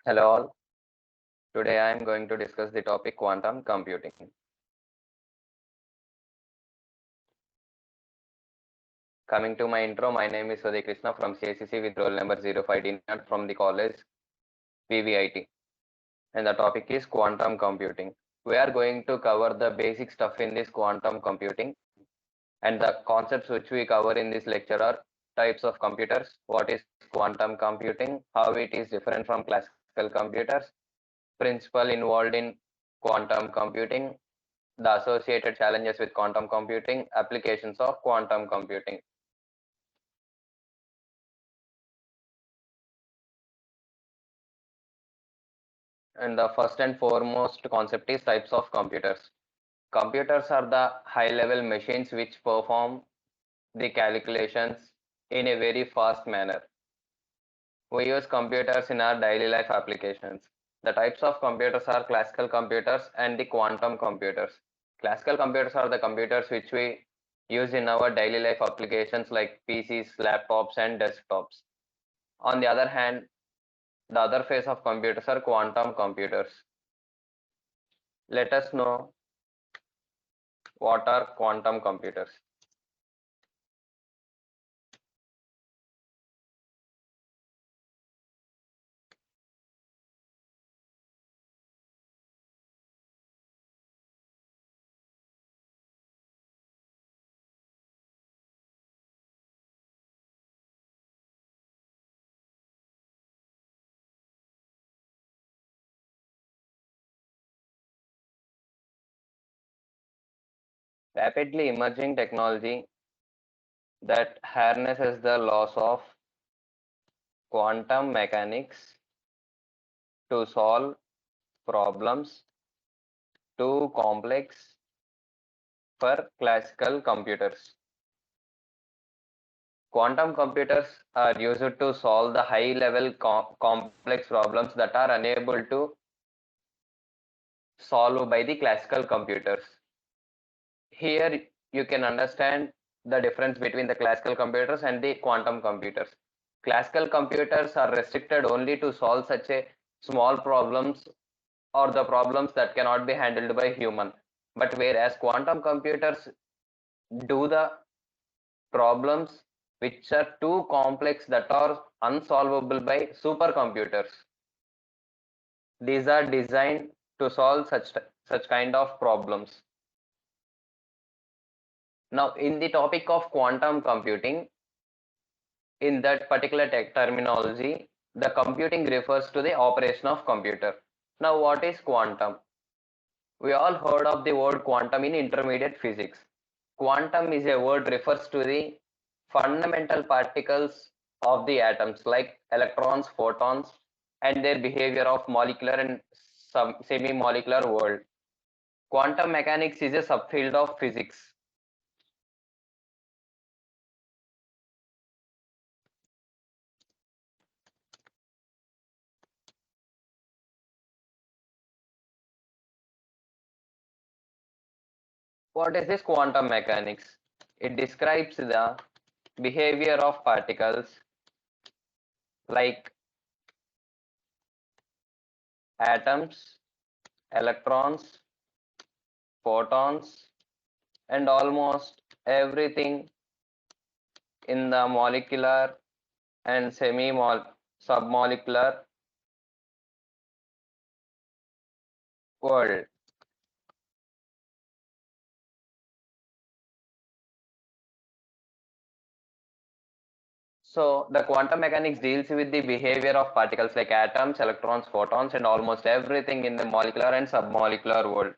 Hello all. Today I am going to discuss the topic quantum computing. Coming to my intro, my name is M.UDAY KRISHNA from CICC with roll number 05D0 from the college VVIT. And the topic is quantum computing. We are going to cover the basic stuff in this quantum computing, and the concepts which we cover in this lecture are types of computers, what is quantum computing, how it is different from classical computers, principle involved in quantum computing, the associated challenges with quantum computing, applications of quantum computing. And the first and foremost concept is types of computers. Computers are the high-level machines which perform the calculations in a very fast manner. We use computers in our daily life applications. The types of computers are classical computers and the quantum computers. Classical computers are the computers which we use in our daily life applications like PCs, laptops, and desktops. On the other hand, the other phase of computers are quantum computers. Let us know what are quantum computers. Rapidly emerging technology that harnesses the laws of quantum mechanics to solve problems too complex for classical computers. Quantum computers are used to solve the high-level complex problems that are unable to solve by the classical computers. Here you can understand the difference between the classical computers and the quantum computers. Classical computers are restricted only to solve such a small problems or the problems that cannot be handled by human. But whereas quantum computers do the problems which are too complex that are unsolvable by supercomputers. These are designed to solve such kind of problems. Now, in the topic of quantum computing, in that particular terminology, the computing refers to the operation of computer. Now, what is quantum? We all heard of the word quantum in intermediate physics. Quantum is a word refers to the fundamental particles of the atoms like electrons, photons, and their behavior of molecular and semi-molecular world. Quantum mechanics is a subfield of physics. What is this quantum mechanics? It describes the behavior of particles like atoms, electrons, photons, and almost everything in the molecular and submolecular world. So the quantum mechanics deals with the behavior of particles like atoms, electrons, photons, and almost everything in the molecular and submolecular world.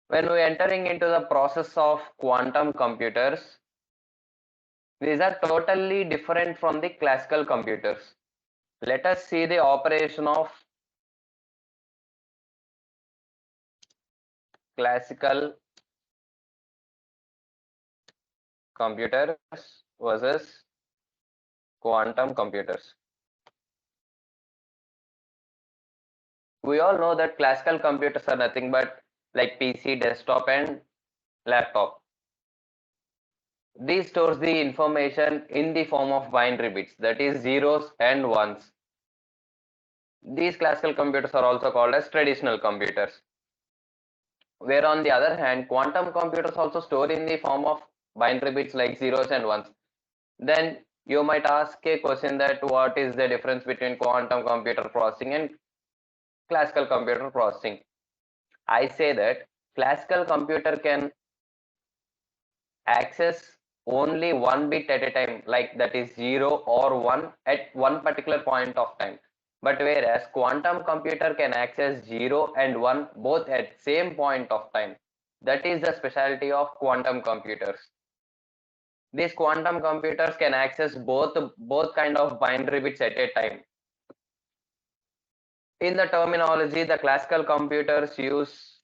When we are entering into the process of quantum computers, these are totally different from the classical computers. Let us see the operation of classical computers versus quantum computers. We all know that classical computers are nothing but like PC, desktop, and laptop. These stores the information in the form of binary bits, that is zeros and ones. These classical computers are also called as traditional computers. Where on the other hand, quantum computers also store in the form of binary bits like zeros and ones. Then you might ask a question that what is the difference between quantum computer processing and classical computer processing? I say that classical computer can access only one bit at a time, like that is 0 or 1 at one particular point of time. But whereas quantum computer can access 0 and 1 both at same point of time. That is the specialty of quantum computers. These quantum computers can access both kind of binary bits at a time. In the terminology, the classical computers use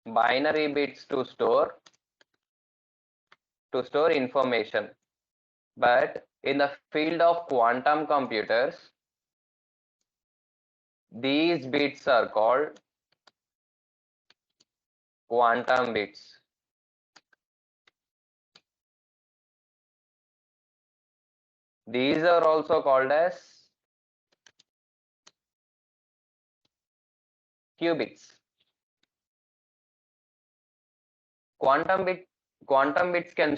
binary bits to store information. But in the field of quantum computers, these bits are called quantum bits. These are also called as qubits. Quantum bit quantum bits can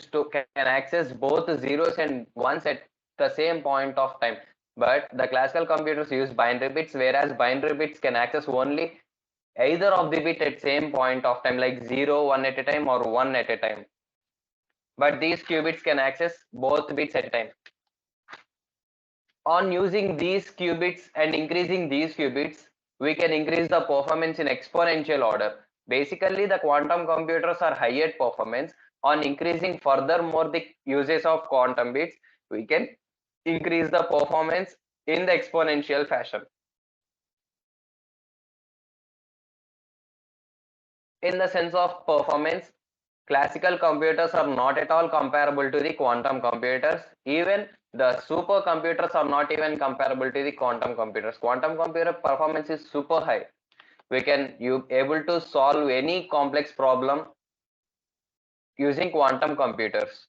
access both zeros and ones at the same point of time. But the classical computers use binary bits, whereas binary bits can access only either of the bit at same point of time, like 0, 1 at a time or 1 at a time. But these qubits can access both bits at a time. On using these qubits and increasing these qubits, we can increase the performance in exponential order. Basically, the quantum computers are high at performance. On increasing furthermore the uses of quantum bits, we can increase the performance in the exponential fashion. In the sense of performance, classical computers are not at all comparable to the quantum computers. Even the supercomputers are not even comparable to the quantum computers. Quantum computer performance is super high. You able to solve any complex problem using quantum computers.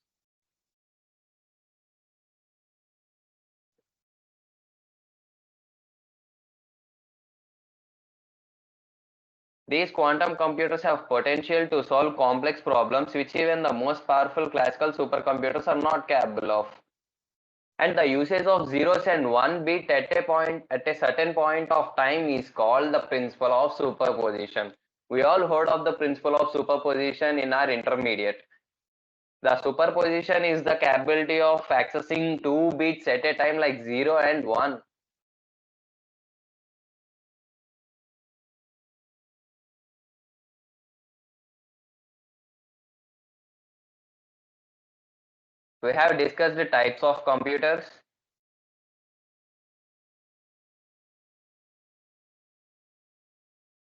These quantum computers have potential to solve complex problems which even the most powerful classical supercomputers are not capable of. And the usage of zeros and one bit at a certain point of time is called the principle of superposition. We all heard of the principle of superposition in our intermediate. The superposition is the capability of accessing two bits at a time, like 0 and 1. We have discussed the types of computers.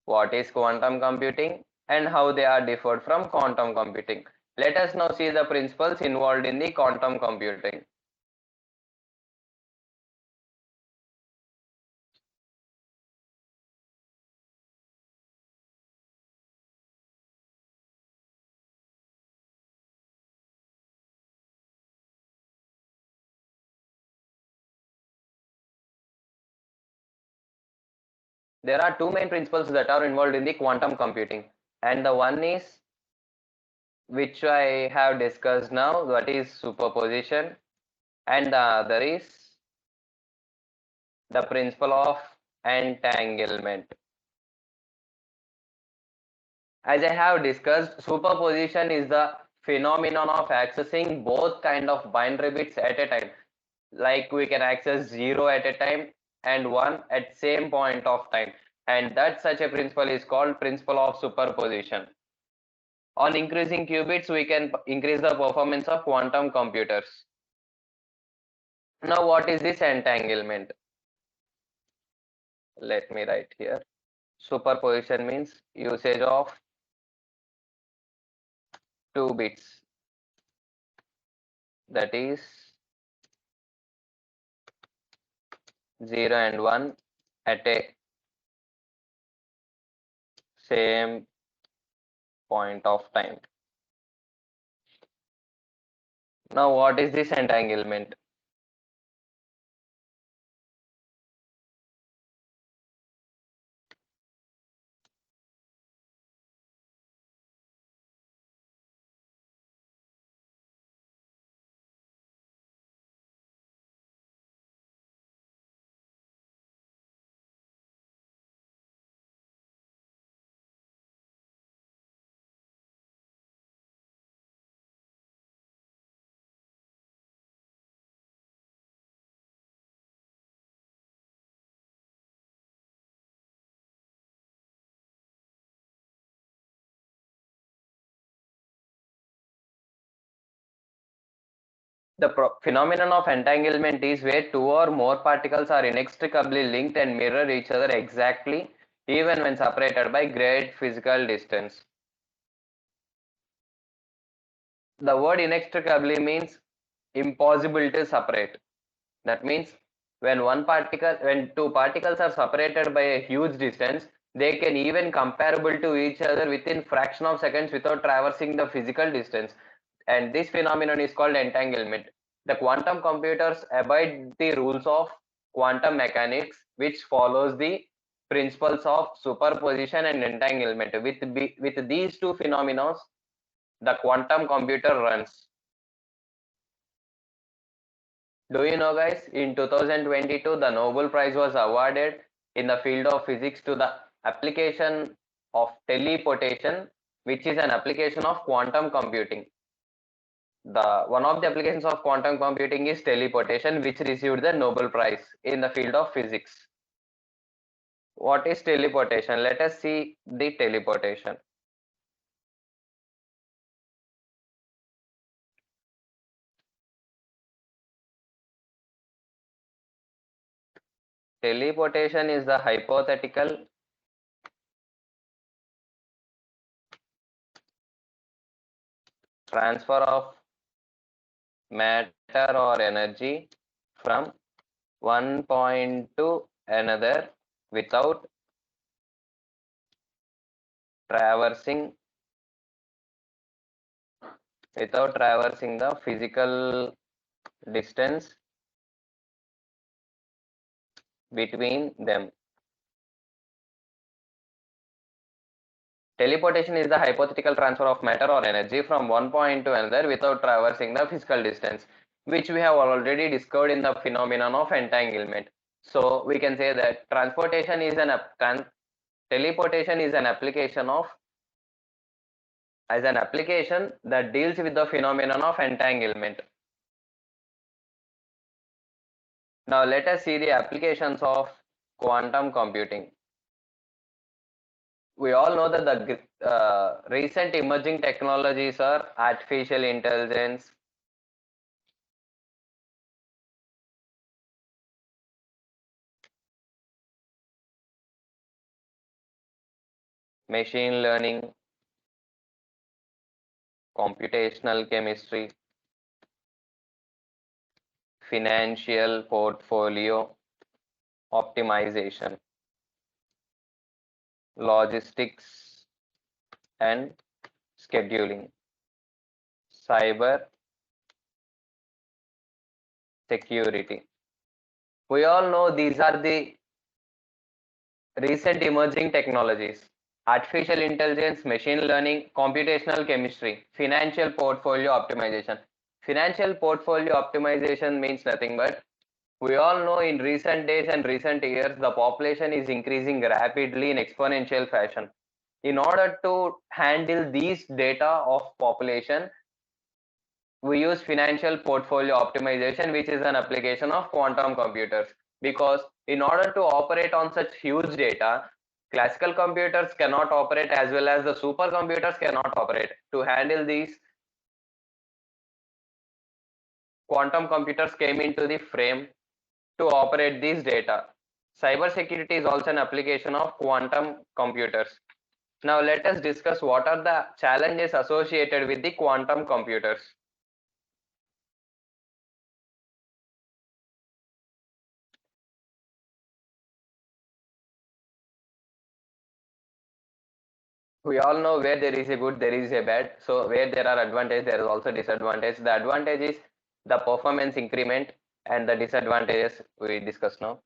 What is quantum computing and how they are differed from quantum computing. Let us now see the principles involved in the quantum computing. There are two main principles that are involved in the quantum computing, and the one is which I have discussed now, that is superposition, and the other is the principle of entanglement. As I have discussed, superposition is the phenomenon of accessing both kind of binary bits at a time. Like we can access 0 at a time and 1 at same point of time. And that such a principle is called principle of superposition. On increasing qubits, we can increase the performance of quantum computers. Now, what is this entanglement? Let me write here. Superposition means usage of two bits, that is 0 and 1 at a same point of time. Now, what is this entanglement? The phenomenon of entanglement is where two or more particles are inextricably linked and mirror each other exactly, even when separated by great physical distance. The word inextricably means impossible to separate. That means when two particles are separated by a huge distance, they can even comparable to each other within fraction of seconds without traversing the physical distance. And this phenomenon is called entanglement. The quantum computers abide the rules of quantum mechanics, which follows the principles of superposition and entanglement. With these two phenomena, the quantum computer runs. Do you know, guys, in 2022, the Nobel Prize was awarded in the field of physics to the application of teleportation, which is an application of quantum computing. The one of the applications of quantum computing is teleportation, which received the Nobel Prize in the field of physics. What is teleportation? Let us see the teleportation. Teleportation is the hypothetical transfer of matter or energy from one point to another without traversing the physical distance between them. Teleportation is the hypothetical transfer of matter or energy from one point to another without traversing the physical distance, which we have already discovered in the phenomenon of entanglement. So we can say that teleportation is an application that deals with the phenomenon of entanglement. Now let us see the applications of quantum computing. We all know that the recent emerging technologies are artificial intelligence, machine learning, computational chemistry, financial portfolio optimization, logistics and scheduling, cyber security. We all know these are the recent emerging technologies: artificial intelligence, machine learning, computational chemistry, financial portfolio optimization. Financial portfolio optimization means nothing but we all know in recent days and recent years the population is increasing rapidly in exponential fashion. In order to handle these data of population, we use financial portfolio optimization, which is an application of quantum computers. Because in order to operate on such huge data, classical computers cannot operate as well as the supercomputers cannot operate. To handle these, quantum computers came into the frame to operate these data. Cybersecurity is also an application of quantum computers. Now let us discuss what are the challenges associated with the quantum computers. We all know where there is a good, there is a bad. So where there are advantages, there is also disadvantage. The advantage is the performance increment, and the disadvantages we discuss now.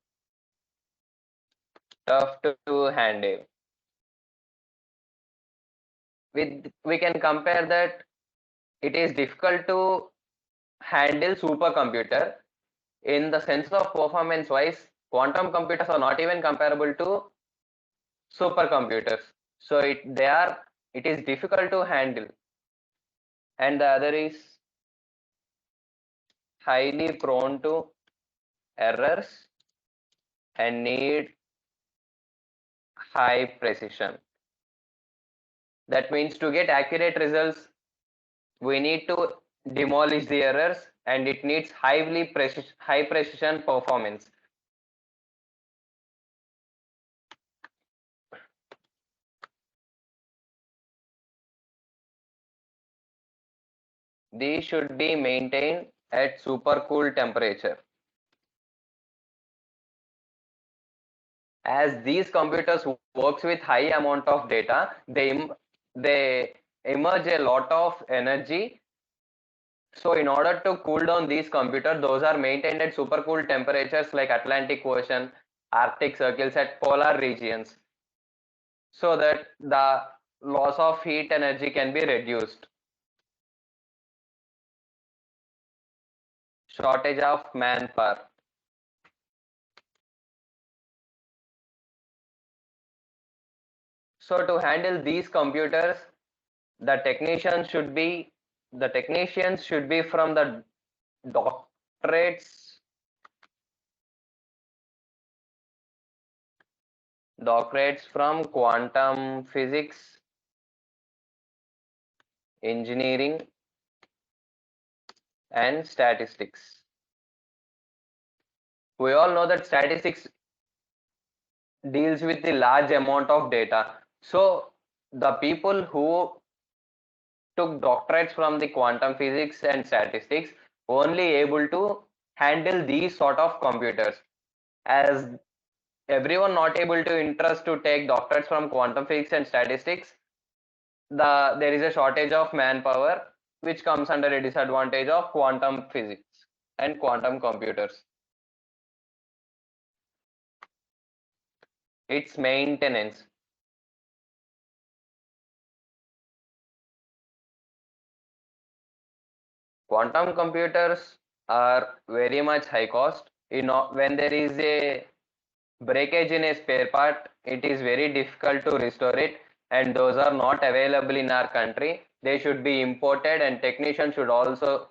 Tough to handle. We can compare that it is difficult to handle supercomputer in the sense of performance wise. Quantum computers are not even comparable to supercomputers. So it is difficult to handle. And the other is highly prone to errors and need high precision. That means to get accurate results, we need to demolish the errors and it needs high precision performance. These should be maintained at supercooled temperature. As these computers works with high amount of data, they emerge a lot of energy. So in order to cool down these computers, those are maintained at supercooled temperatures like Atlantic Ocean, Arctic circles at polar regions, so that the loss of heat energy can be reduced. Shortage of manpower. So to handle these computers, the technicians should be from the doctorates from quantum physics, engineering, and statistics. We all know that statistics deals with the large amount of data. So the people who took doctorates from the quantum physics and statistics only able to handle these sort of computers. As everyone not able to interest to take doctorates from quantum physics and statistics, there is a shortage of manpower, which comes under a disadvantage of quantum physics and quantum computers. Its maintenance. Quantum computers are very much high cost. When there is a breakage in a spare part, it is very difficult to restore it, and those are not available in our country. They should be imported, and technicians should also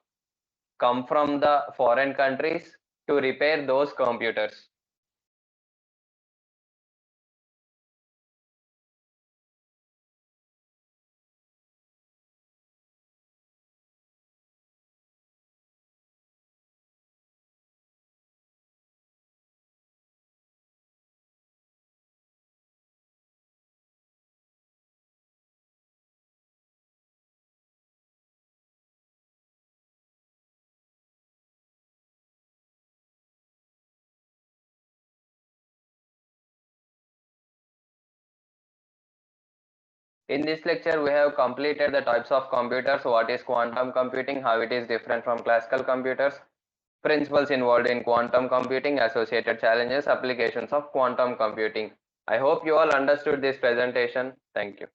come from the foreign countries to repair those computers. In this lecture, we have completed the types of computers, what is quantum computing, how it is different from classical computers, principles involved in quantum computing, associated challenges, applications of quantum computing. I hope you all understood this presentation. Thank you.